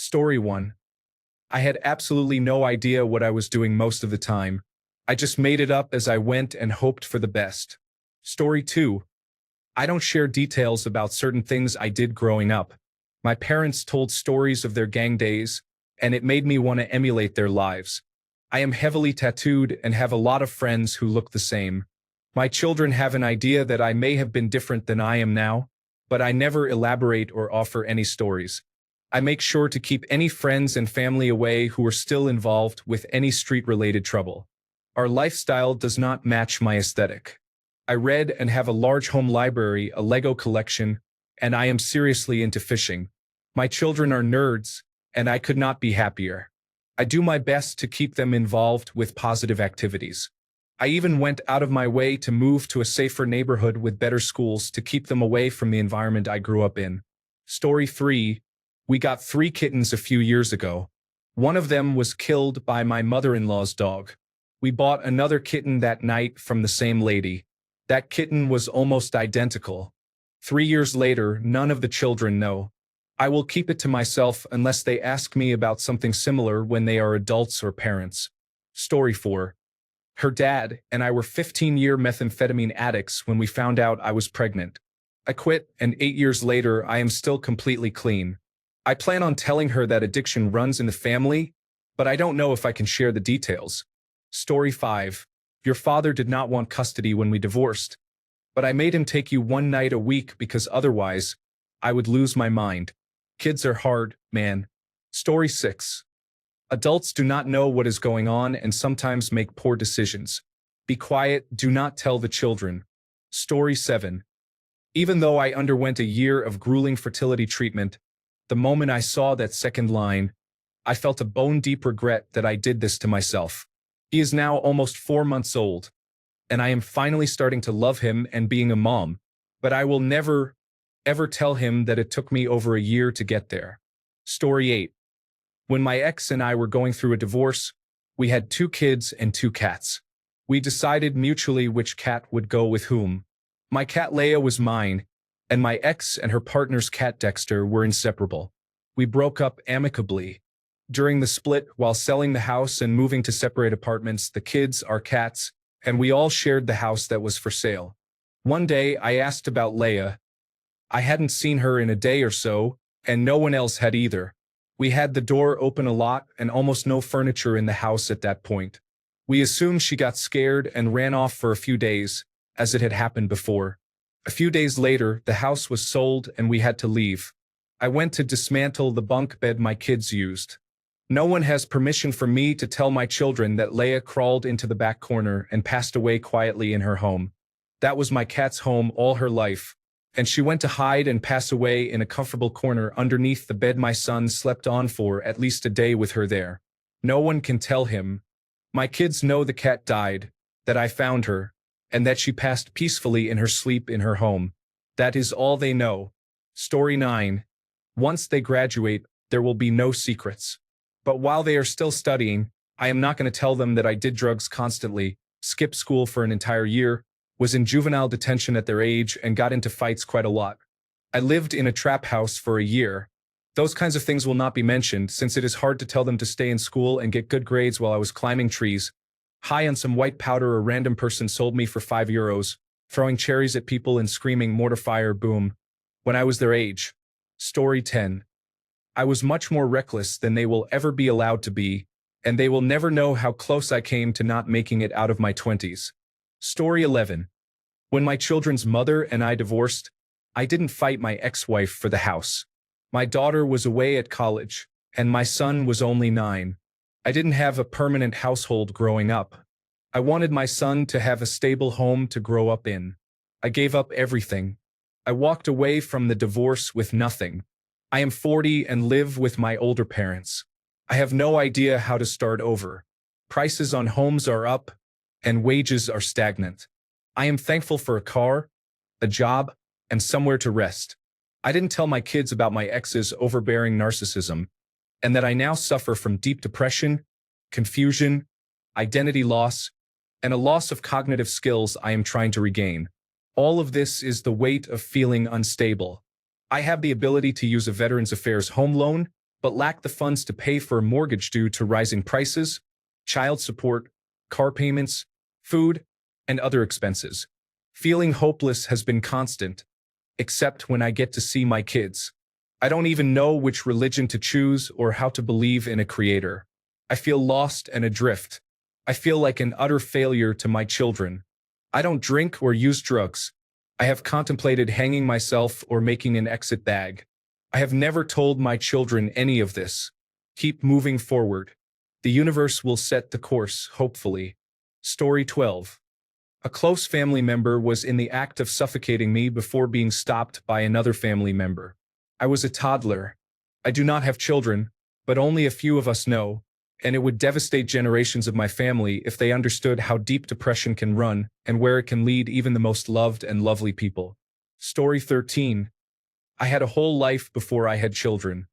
Story 1. I had absolutely no idea what I was doing most of the time. I just made it up as I went and hoped for the best. Story 2. I don't share details about certain things I did growing up. My parents told stories of their gang days, and it made me want to emulate their lives. I am heavily tattooed and have a lot of friends who look the same. My children have an idea that I may have been different than I am now, but I never elaborate or offer any stories. I make sure to keep any friends and family away who are still involved with any street-related trouble. Our lifestyle does not match my aesthetic. I read and have a large home library, a Lego collection, and I am seriously into fishing. My children are nerds, and I could not be happier. I do my best to keep them involved with positive activities. I even went out of my way to move to a safer neighborhood with better schools to keep them away from the environment I grew up in. Story 3. We got 3 kittens a few years ago. One of them was killed by my mother-in-law's dog. We bought another kitten that night from the same lady. That kitten was almost identical. 3 years later, none of the children know. I will keep it to myself unless they ask me about something similar when they are adults or parents. Story 4. Her dad and I were 15-year methamphetamine addicts when we found out I was pregnant. I quit, and 8 years later, I am still completely clean. I plan on telling her that addiction runs in the family, but I don't know if I can share the details. Story 5. Your father did not want custody when we divorced, but I made him take you one night a week because otherwise, I would lose my mind. Kids are hard, man. Story 6. Adults do not know what is going on and sometimes make poor decisions. Be quiet, do not tell the children. Story 7. Even though I underwent a year of grueling fertility treatment, the moment I saw that second line, I felt a bone-deep regret that I did this to myself. He is now almost 4 months old, and I am finally starting to love him and being a mom, but I will never, ever tell him that it took me over a year to get there. Story 8. When my ex and I were going through a divorce, we had 2 kids and 2 cats. We decided mutually which cat would go with whom. My cat Leia was mine, and my ex and her partner's cat Dexter were inseparable. We broke up amicably. During the split, while selling the house and moving to separate apartments, the kids, our cats, and we all shared the house that was for sale. One day, I asked about Leia. I hadn't seen her in a day or so, and no one else had either. We had the door open a lot and almost no furniture in the house at that point. We assumed she got scared and ran off for a few days, as it had happened before. A few days later, the house was sold and we had to leave. I went to dismantle the bunk bed my kids used. No one has permission from me to tell my children that Leia crawled into the back corner and passed away quietly in her home. That was my cat's home all her life, and she went to hide and pass away in a comfortable corner underneath the bed my son slept on for at least a day with her there. No one can tell him. My kids know the cat died, that I found her, and that she passed peacefully in her sleep in her home. That is all they know. Story 9. Once they graduate, there will be no secrets. But while they are still studying, I am not going to tell them that I did drugs constantly, skipped school for an entire year, was in juvenile detention at their age, and got into fights quite a lot. I lived in a trap house for a year. Those kinds of things will not be mentioned since it is hard to tell them to stay in school and get good grades while I was climbing trees, high on some white powder a random person sold me for €5, throwing cherries at people and screaming "mortar fire, boom," when I was their age. Story 10. I was much more reckless than they will ever be allowed to be, and they will never know how close I came to not making it out of my 20s. Story 11. When my children's mother and I divorced, I didn't fight my ex-wife for the house. My daughter was away at college, and my son was only 9. I didn't have a permanent household growing up. I wanted my son to have a stable home to grow up in. I gave up everything. I walked away from the divorce with nothing. I am 40 and live with my older parents. I have no idea how to start over. Prices on homes are up, and wages are stagnant. I am thankful for a car, a job, and somewhere to rest. I didn't tell my kids about my ex's overbearing narcissism, and that I now suffer from deep depression, confusion, identity loss, and a loss of cognitive skills I am trying to regain. All of this is the weight of feeling unstable. I have the ability to use a Veterans Affairs home loan, but lack the funds to pay for a mortgage due to rising prices, child support, car payments, food, and other expenses. Feeling hopeless has been constant, except when I get to see my kids. I don't even know which religion to choose or how to believe in a creator. I feel lost and adrift. I feel like an utter failure to my children. I don't drink or use drugs. I have contemplated hanging myself or making an exit bag. I have never told my children any of this. Keep moving forward. The universe will set the course, hopefully. Story 12. A close family member was in the act of suffocating me before being stopped by another family member. I was a toddler. I do not have children, but only a few of us know, and it would devastate generations of my family if they understood how deep depression can run and where it can lead even the most loved and lovely people. Story 13. I had a whole life before I had children.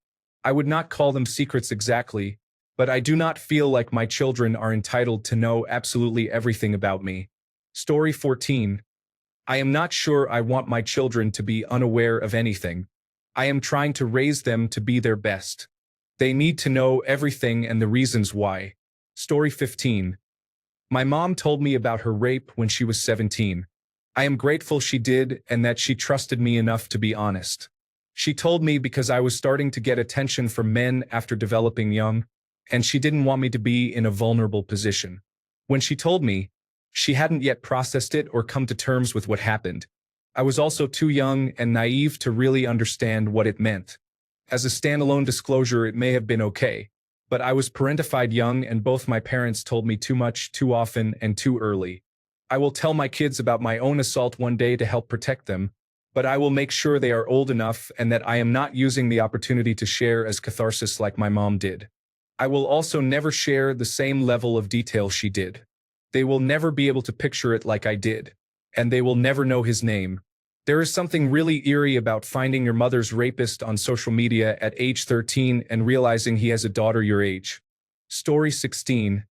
I would not call them secrets exactly, but I do not feel like my children are entitled to know absolutely everything about me. Story 14. I am not sure I want my children to be unaware of anything. I am trying to raise them to be their best. They need to know everything and the reasons why. Story 15. My mom told me about her rape when she was 17. I am grateful she did and that she trusted me enough to be honest. She told me because I was starting to get attention from men after developing young, and she didn't want me to be in a vulnerable position. When she told me, she hadn't yet processed it or come to terms with what happened. I was also too young and naive to really understand what it meant. As a standalone disclosure, it may have been okay, but I was parentified young and both my parents told me too much, too often, and too early. I will tell my kids about my own assault one day to help protect them, but I will make sure they are old enough and that I am not using the opportunity to share as catharsis like my mom did. I will also never share the same level of detail she did. They will never be able to picture it like I did, and they will never know his name. There is something really eerie about finding your mother's rapist on social media at age 13 and realizing he has a daughter your age. Story 16.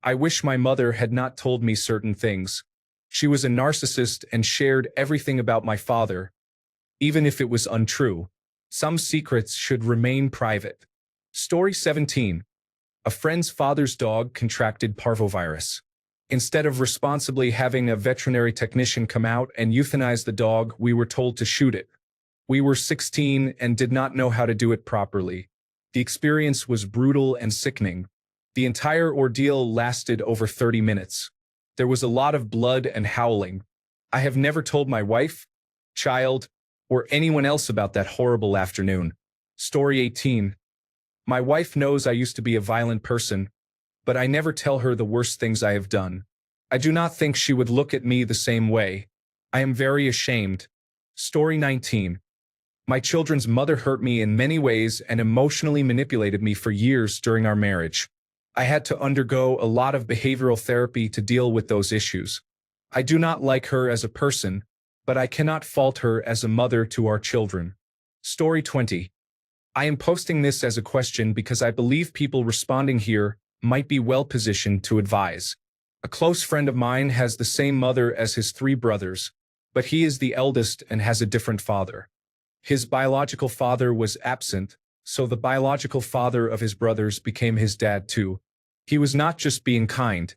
I wish my mother had not told me certain things. She was a narcissist and shared everything about my father, even if it was untrue. Some secrets should remain private. Story 17. A friend's father's dog contracted parvovirus. Instead of responsibly having a veterinary technician come out and euthanize the dog, we were told to shoot it. We were 16 and did not know how to do it properly. The experience was brutal and sickening. The entire ordeal lasted over 30 minutes. There was a lot of blood and howling. I have never told my wife, child, or anyone else about that horrible afternoon. Story 18. My wife knows I used to be a violent person, but I never tell her the worst things I have done. I do not think she would look at me the same way. I am very ashamed. Story 19. My children's mother hurt me in many ways and emotionally manipulated me for years during our marriage. I had to undergo a lot of behavioral therapy to deal with those issues. I do not like her as a person, but I cannot fault her as a mother to our children. Story 20. I am posting this as a question because I believe people responding here might be well positioned to advise. A close friend of mine has the same mother as his 3 brothers, but he is the eldest and has a different father. His biological father was absent, so the biological father of his brothers became his dad too. He was not just being kind.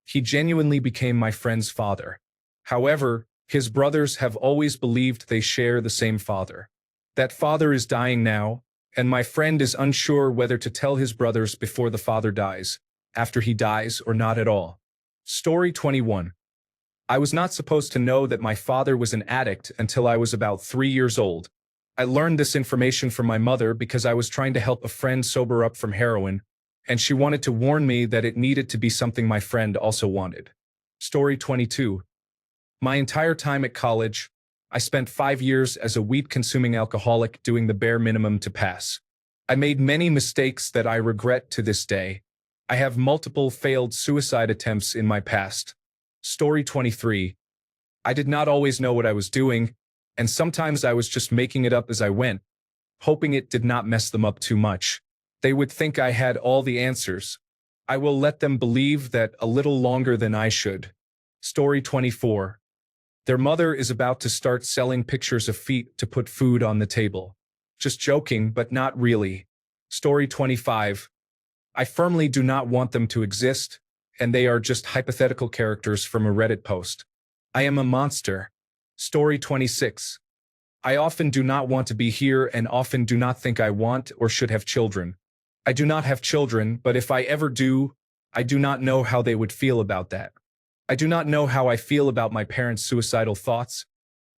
He genuinely became my friend's father. However, his brothers have always believed they share the same father. That father is dying now, and my friend is unsure whether to tell his brothers before the father dies, after he dies, or not at all. Story 21. I was not supposed to know that my father was an addict until I was about 3 years old. I learned this information from my mother because I was trying to help a friend sober up from heroin, and she wanted to warn me that it needed to be something my friend also wanted. Story 22. My entire time at college, I spent 5 years as a weed-consuming alcoholic doing the bare minimum to pass. I made many mistakes that I regret to this day. I have multiple failed suicide attempts in my past. Story 23. I did not always know what I was doing, and sometimes I was just making it up as I went, hoping it did not mess them up too much. They would think I had all the answers. I will let them believe that a little longer than I should. Story 24. Their mother is about to start selling pictures of feet to put food on the table. Just joking, but not really. Story 25. I firmly do not want them to exist, and they are just hypothetical characters from a Reddit post. I am a monster. Story 26. I often do not want to be here and often do not think I want or should have children. I do not have children, but if I ever do, I do not know how they would feel about that. I do not know how I feel about my parents' suicidal thoughts,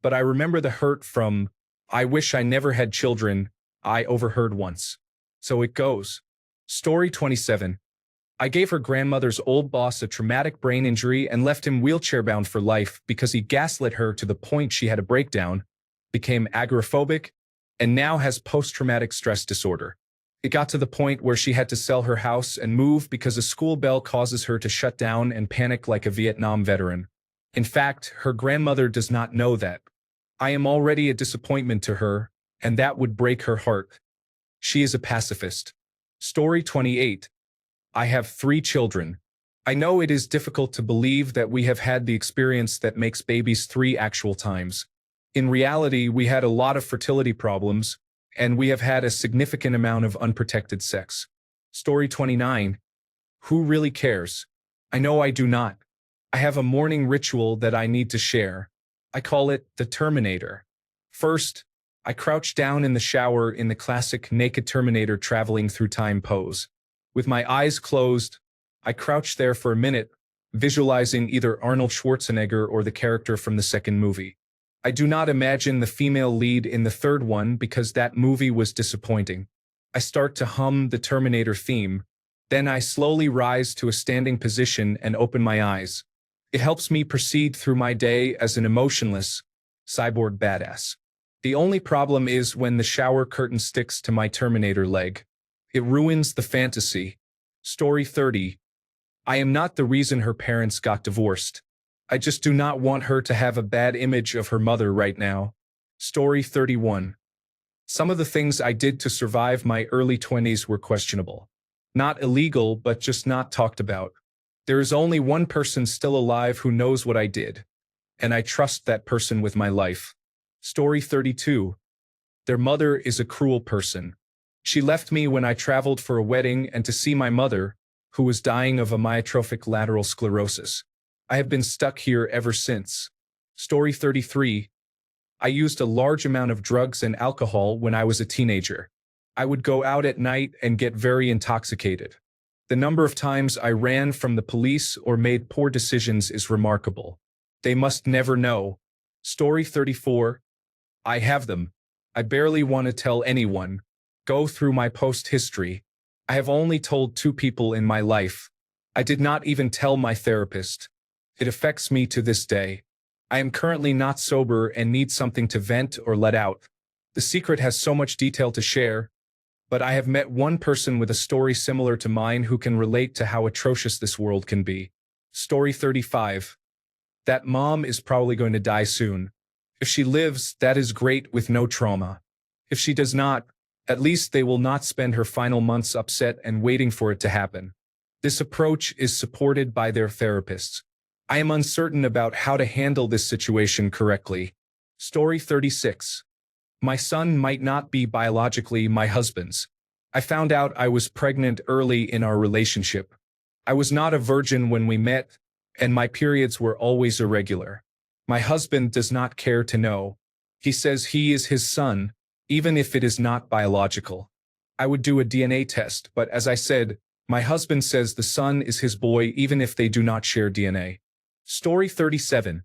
but I remember the hurt from, I wish I never had children, I overheard once. So it goes. Story 27. I gave her grandmother's old boss a traumatic brain injury and left him wheelchair-bound for life because he gaslit her to the point she had a breakdown, became agoraphobic, and now has post-traumatic stress disorder. It got to the point where she had to sell her house and move because a school bell causes her to shut down and panic like a Vietnam veteran. In fact, her grandmother does not know that. I am already a disappointment to her, and that would break her heart. She is a pacifist. Story 28. I have 3 children. I know it is difficult to believe that we have had the experience that makes babies 3 actual times. In reality, we had a lot of fertility problems, and we have had a significant amount of unprotected sex. Story 29. Who really cares? I know I do not. I have a morning ritual that I need to share. I call it the Terminator. First, I crouch down in the shower in the classic naked Terminator traveling through time pose. With my eyes closed, I crouch there for a minute, visualizing either Arnold Schwarzenegger or the character from the second movie. I do not imagine the female lead in the third one because that movie was disappointing. I start to hum the Terminator theme, then I slowly rise to a standing position and open my eyes. It helps me proceed through my day as an emotionless, cyborg badass. The only problem is when the shower curtain sticks to my Terminator leg. It ruins the fantasy. Story 30. I am not the reason her parents got divorced. I just do not want her to have a bad image of her mother right now. Story 31. Some of the things I did to survive my early 20s were questionable. Not illegal, but just not talked about. There is only one person still alive who knows what I did, and I trust that person with my life. Story 32. Their mother is a cruel person. She left me when I traveled for a wedding and to see my mother, who was dying of amyotrophic lateral sclerosis. I have been stuck here ever since. Story 33. I used a large amount of drugs and alcohol when I was a teenager. I would go out at night and get very intoxicated. The number of times I ran from the police or made poor decisions is remarkable. They must never know. Story 34. I have them. I barely want to tell anyone. Go through my post history. I have only told 2 people in my life. I did not even tell my therapist. It affects me to this day. I am currently not sober and need something to vent or let out. The secret has so much detail to share, but I have met one person with a story similar to mine who can relate to how atrocious this world can be. Story 35. That mom is probably going to die soon. If she lives, that is great with no trauma. If she does not, at least they will not spend her final months upset and waiting for it to happen. This approach is supported by their therapists. I am uncertain about how to handle this situation correctly. Story 36. My son might not be biologically my husband's. I found out I was pregnant early in our relationship. I was not a virgin when we met, and my periods were always irregular. My husband does not care to know. He says he is his son, even if it is not biological. I would do a DNA test, but as I said, my husband says the son is his boy even if they do not share DNA. Story 37.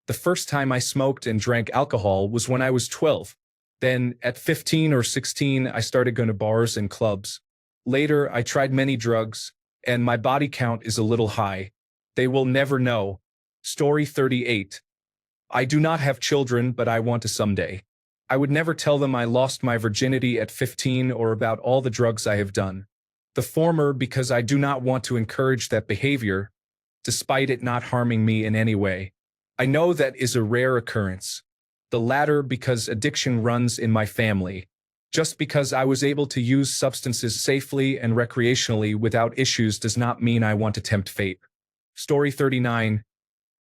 The first time I smoked and drank alcohol was when I was 12. Then, at 15 or 16, I started going to bars and clubs. Later, I tried many drugs, and my body count is a little high. They will never know. Story 38. I do not have children, but I want to someday. I would never tell them I lost my virginity at 15 or about all the drugs I have done. The former because I do not want to encourage that behavior, despite it not harming me in any way. I know that is a rare occurrence. The latter because addiction runs in my family. Just because I was able to use substances safely and recreationally without issues does not mean I want to tempt fate. Story 39.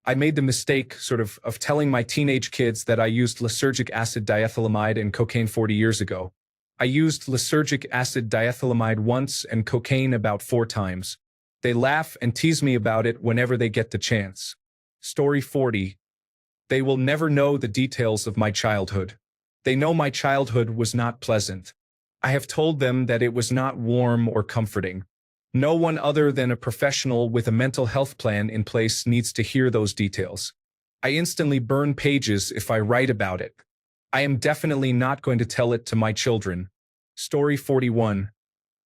I made the mistake, of telling my teenage kids that I used lysergic acid diethylamide and cocaine 40 years ago. I used lysergic acid diethylamide once and cocaine about 4 times. They laugh and tease me about it whenever they get the chance. Story 40. They will never know the details of my childhood. They know my childhood was not pleasant. I have told them that it was not warm or comforting. No one other than a professional with a mental health plan in place needs to hear those details. I instantly burn pages if I write about it. I am definitely not going to tell it to my children. Story 41.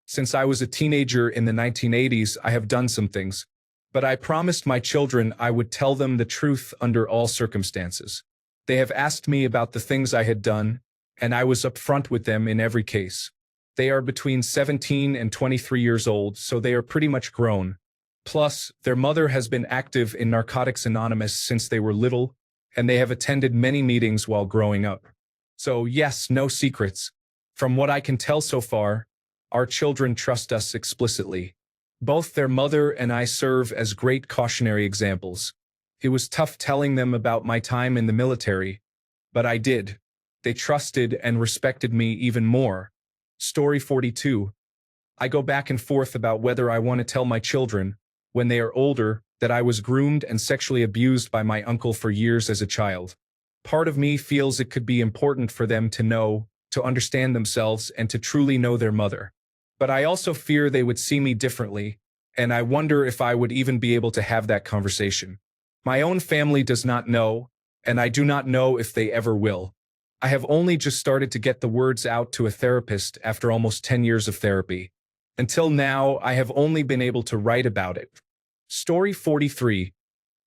Since I was a teenager in the 1980s, I have done some things, but I promised my children I would tell them the truth under all circumstances. They have asked me about the things I had done, and I was upfront with them in every case. They are between 17 and 23 years old, so they are pretty much grown. Plus, their mother has been active in Narcotics Anonymous since they were little, and they have attended many meetings while growing up. So yes, no secrets. From what I can tell so far, our children trust us explicitly. Both their mother and I serve as great cautionary examples. It was tough telling them about my time in the military, but I did. They trusted and respected me even more. Story 42. I go back and forth about whether I want to tell my children, when they are older, that I was groomed and sexually abused by my uncle for years as a child. Part of me feels it could be important for them to know, to understand themselves, and to truly know their mother. But I also fear they would see me differently, and I wonder if I would even be able to have that conversation. My own family does not know, and I do not know if they ever will. I have only just started to get the words out to a therapist after almost 10 years of therapy. Until now, I have only been able to write about it. Story 43.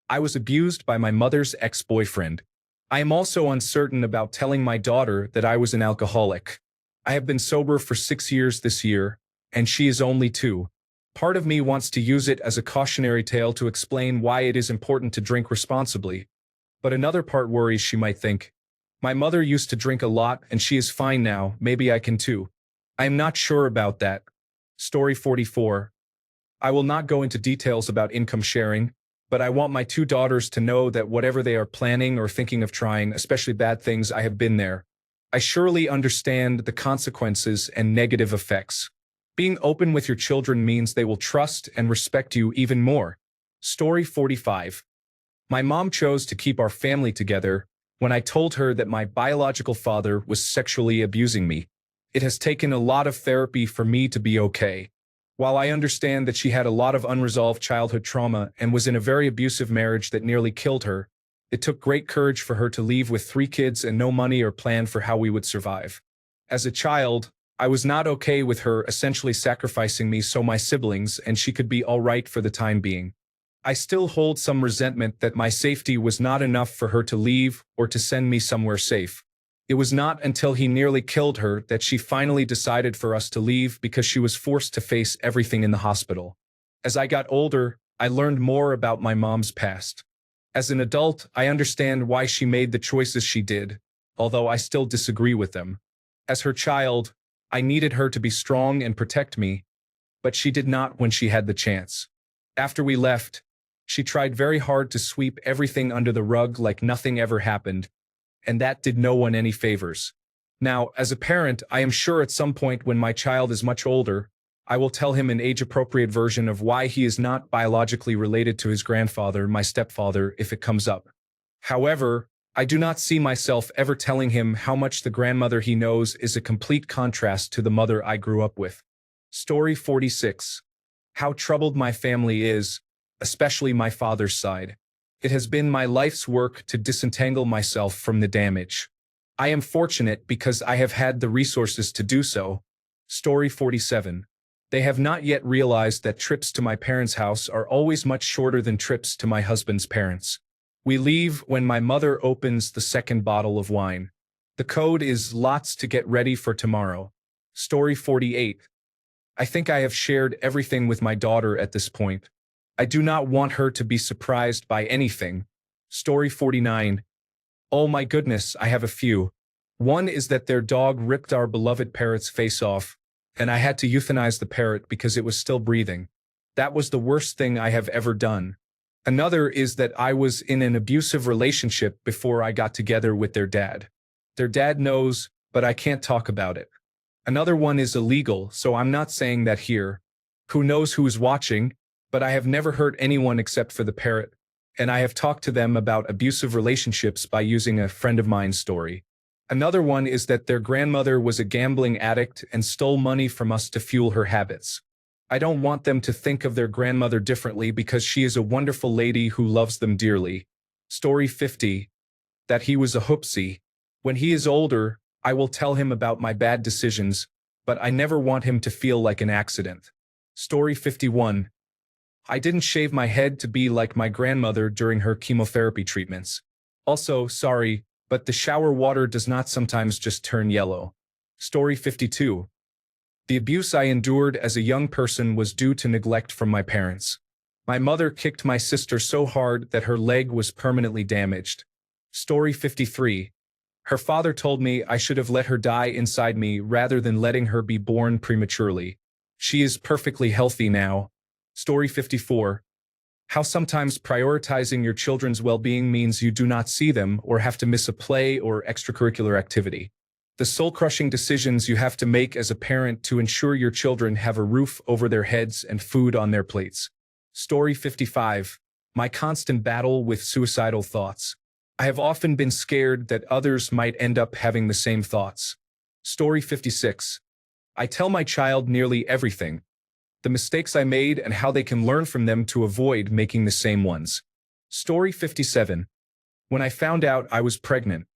I was abused by my mother's ex-boyfriend. I am also uncertain about telling my daughter that I was an alcoholic. I have been sober for 6 years this year, and she is only 2. Part of me wants to use it as a cautionary tale to explain why it is important to drink responsibly. But another part worries she might think, my mother used to drink a lot and she is fine now, maybe I can too. I am not sure about that. Story 44. I will not go into details about income sharing, but I want my 2 daughters to know that whatever they are planning or thinking of trying, especially bad things, I have been there. I surely understand the consequences and negative effects. Being open with your children means they will trust and respect you even more. Story 45. My mom chose to keep our family together when I told her that my biological father was sexually abusing me. It has taken a lot of therapy for me to be okay. While I understand that she had a lot of unresolved childhood trauma and was in a very abusive marriage that nearly killed her, it took great courage for her to leave with 3 kids and no money or plan for how we would survive. As a child, I was not okay with her essentially sacrificing me so my siblings and she could be all right for the time being. I still hold some resentment that my safety was not enough for her to leave or to send me somewhere safe. It was not until he nearly killed her that she finally decided for us to leave because she was forced to face everything in the hospital. As I got older, I learned more about my mom's past. As an adult, I understand why she made the choices she did, although I still disagree with them. As her child, I needed her to be strong and protect me, but she did not when she had the chance. After we left, she tried very hard to sweep everything under the rug like nothing ever happened, and that did no one any favors. Now, as a parent, I am sure at some point when my child is much older, I will tell him an age-appropriate version of why he is not biologically related to his grandfather, my stepfather, if it comes up. However, I do not see myself ever telling him how much the grandmother he knows is a complete contrast to the mother I grew up with. Story 46. How troubled my family is, especially my father's side. It has been my life's work to disentangle myself from the damage. I am fortunate because I have had the resources to do so. Story 47. They have not yet realized that trips to my parents' house are always much shorter than trips to my husband's parents. We leave when my mother opens the second bottle of wine. The code is lots to get ready for tomorrow. Story 48. I think I have shared everything with my daughter at this point. I do not want her to be surprised by anything. Story 49. Oh my goodness, I have a few. One is that their dog ripped our beloved parrot's face off, and I had to euthanize the parrot because it was still breathing. That was the worst thing I have ever done. Another is that I was in an abusive relationship before I got together with their dad. Their dad knows, but I can't talk about it. Another one is illegal, so I'm not saying that here. Who knows who is watching, but I have never hurt anyone except for the parrot, and I have talked to them about abusive relationships by using a friend of mine's story. Another one is that their grandmother was a gambling addict and stole money from us to fuel her habits. I don't want them to think of their grandmother differently because she is a wonderful lady who loves them dearly. Story 50. That he was a hoopsie. When he is older, I will tell him about my bad decisions, but I never want him to feel like an accident. Story 51. I didn't shave my head to be like my grandmother during her chemotherapy treatments. Also, sorry, but the shower water does not sometimes just turn yellow. Story 52. The abuse I endured as a young person was due to neglect from my parents. My mother kicked my sister so hard that her leg was permanently damaged. Story 53. Her father told me I should have let her die inside me rather than letting her be born prematurely. She is perfectly healthy now. Story 54. How sometimes prioritizing your children's well-being means you do not see them or have to miss a play or extracurricular activity. The soul-crushing decisions you have to make as a parent to ensure your children have a roof over their heads and food on their plates. Story 55. My constant battle with suicidal thoughts. I have often been scared that others might end up having the same thoughts. Story 56. I tell my child nearly everything. The mistakes I made and how they can learn from them to avoid making the same ones. Story 57. When I found out I was pregnant,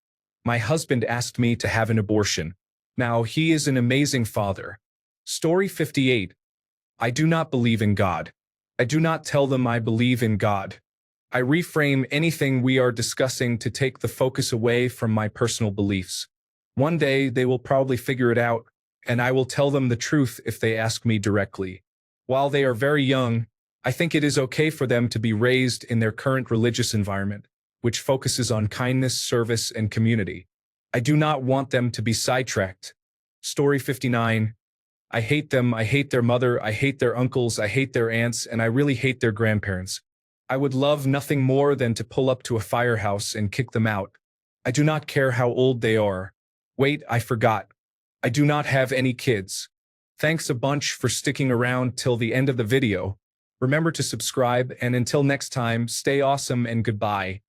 my husband asked me to have an abortion. Now he is an amazing father. Story 58. I do not believe in God. I do not tell them I believe in God. I reframe anything we are discussing to take the focus away from my personal beliefs. One day they will probably figure it out, and I will tell them the truth if they ask me directly. While they are very young, I think it is okay for them to be raised in their current religious environment, which focuses on kindness, service, and community. I do not want them to be sidetracked. Story 59. I hate them, I hate their mother, I hate their uncles, I hate their aunts, and I really hate their grandparents. I would love nothing more than to pull up to a firehouse and kick them out. I do not care how old they are. Wait, I forgot. I do not have any kids. Thanks a bunch for sticking around till the end of the video. Remember to subscribe, and until next time, stay awesome and goodbye.